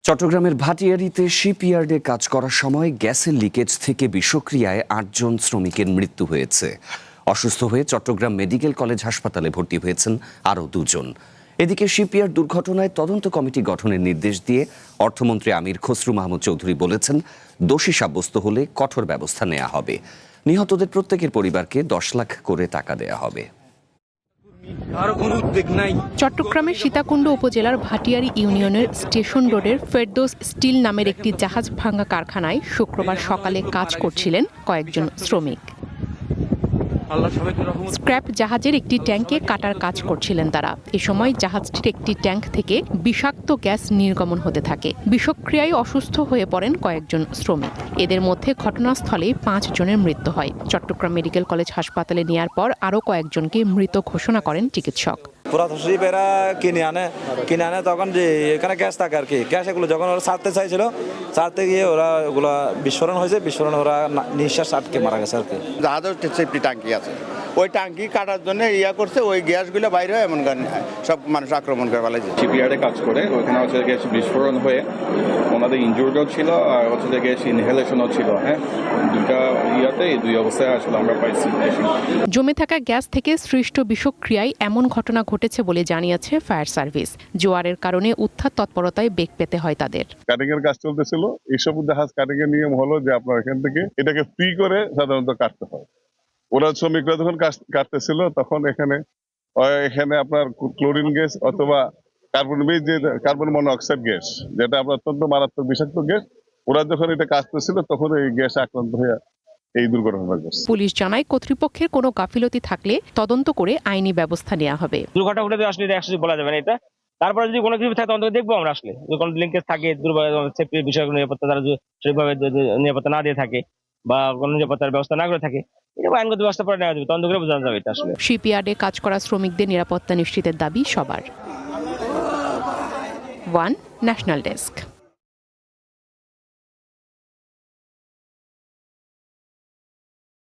চট্টগ্রামের ভাটিয়ারীতে শিপইয়ার্ডে কাজ করার সময় গ্যাসের লিকেজ থেকে বিষক্রিয়ায় ৮ জন শ্রমিকের মৃত্যু হয়েছে। অসুস্থ হয়ে চট্টগ্রাম মেডিকেল কলেজ হাসপাতালে ভর্তি হয়েছেন আরও ২ জন। এদিকে শিপইয়ার্ড দুর্ঘটনায় তদন্ত কমিটি গঠনের নির্দেশ দিয়ে অর্থমন্ত্রী আমির খসরু মাহমুদ চৌধুরী বলেছেন, দোষী সাব্যস্ত হলে কঠোর ব্যবস্থা নেওয়া হবে। নিহতদের প্রত্যেকের পরিবারকে ১০ লাখ করে টাকা দেয়া হবে। চট্টগ্রামের সীতাকুণ্ড উপজেলার ভাটিয়ারী ইউনিয়নের স্টেশন রোডের ফেরদৌস স্টিল নামের একটি জাহাজ ভাঙা কারখানায় শুক্রবার সকালে কাজ করছিলেন কয়েকজন শ্রমিক। স্ক্র্যাপ জাহাজের একটি ট্যাঙ্কে কাটার কাজ করছিলেন তারা। এ সময় জাহাজটির একটি ট্যাঙ্ক থেকে বিষাক্ত গ্যাস নির্গমন হতে থাকে। বিষক্রিয়ায় অসুস্থ হয়ে পড়েন কয়েকজন শ্রমিক। এদের মধ্যে ঘটনাস্থলে ৫ জনের মৃত্যু হয়। চট্টগ্রাম মেডিকেল কলেজ হাসপাতালে নেওয়ার পর আরও কয়েকজনকে মৃত ঘোষণা করেন চিকিৎসক। পুরাতনশিল্পীরা কিনে আনে তখন যে এখানে গ্যাস থাকে আর কি, গ্যাস এগুলো যখন ওরা ছাড়তে চাইছিল, ছাড়তে গিয়ে ওরা ওগুলো বিস্ফোরণ হয়েছে, বিস্ফোরণে ওরা নিঃশ্বাস আটকে মারা গেছে আর কি। জাহাজের সেফটি ট্যাঙ্কি আছে, ওই ট্যাঙ্কি কাটার জন্য করছে, ওই গ্যাসগুলো বাইরে হয়, এমন সব মানুষ আক্রমণ করে ফেলেছে। শিপইয়ার্ডে কাজ করে ওখানে হচ্ছে গ্যাস বিস্ফোরণ হয়ে ওনাদের ইনজুরিও ছিল আর হচ্ছে যে গ্যাস ইনহেলেশনও ছিল। দুটা এই দুই অবস্থায় আসলে আমরা পাইছি। জমে থাকা গ্যাস থেকে সৃষ্ট বিষক্রিয়ায় এমন ঘটনা ঘটেছে বলে জানিয়েছে ফায়ার সার্ভিস। জোয়ারের কারণে উদ্ধার তৎপরতায় বেগ পেতে হয় তাদের। কাটিং এর কাজ চলতেছিল, এইসব জাহাজ কাটিং এর নিয়ম হলো যে আপনার এখান থেকে এটাকে ফ্রি করে সাধারণত কাটতে হয়। ওরা শ্রমিকরা যখন কাটতেছিল তখন এখানে আপনার ক্লোরিন গ্যাস অথবা কার্বন মনোঅক্সাইড গ্যাস, যেটা আপনার অত্যন্ত মারাত্মক বিষাক্ত গ্যাস, ওরা যখন এটা কাটতেছিল তখন এই গ্যাস আক্রান্ত হয়ে এই দুর্ঘটনা ঘটেছে। পুলিশ জানায়, কর্তৃপক্ষের কোনো গাফিলতি থাকলে তদন্ত করে আইনি ব্যবস্থা নেওয়া হবে। দুর্ঘটনা ঘটে আসলে বলা যাবে না এটা। তারপরে যদি কোনো কিছু থাকে তদন্ত দেখবো আমরা, আসলে কোনো লিঙ্কেজ থাকে, সেফটির বিষয়গুলো নিরাপত্তা তারা সেভাবে নিরাপত্তা না দিয়ে থাকে বা কোনো নিরাপত্তার ব্যবস্থা না করে থাকে, এটা আইনগত ব্যবস্থা পরে নেওয়া যাবে, তদন্ত করে বোঝানো যাবে এটা আসলে। শিপইয়ার্ডে কাজ করা শ্রমিকদের নিরাপত্তা নিশ্চিতের দাবি সবার। One national desk.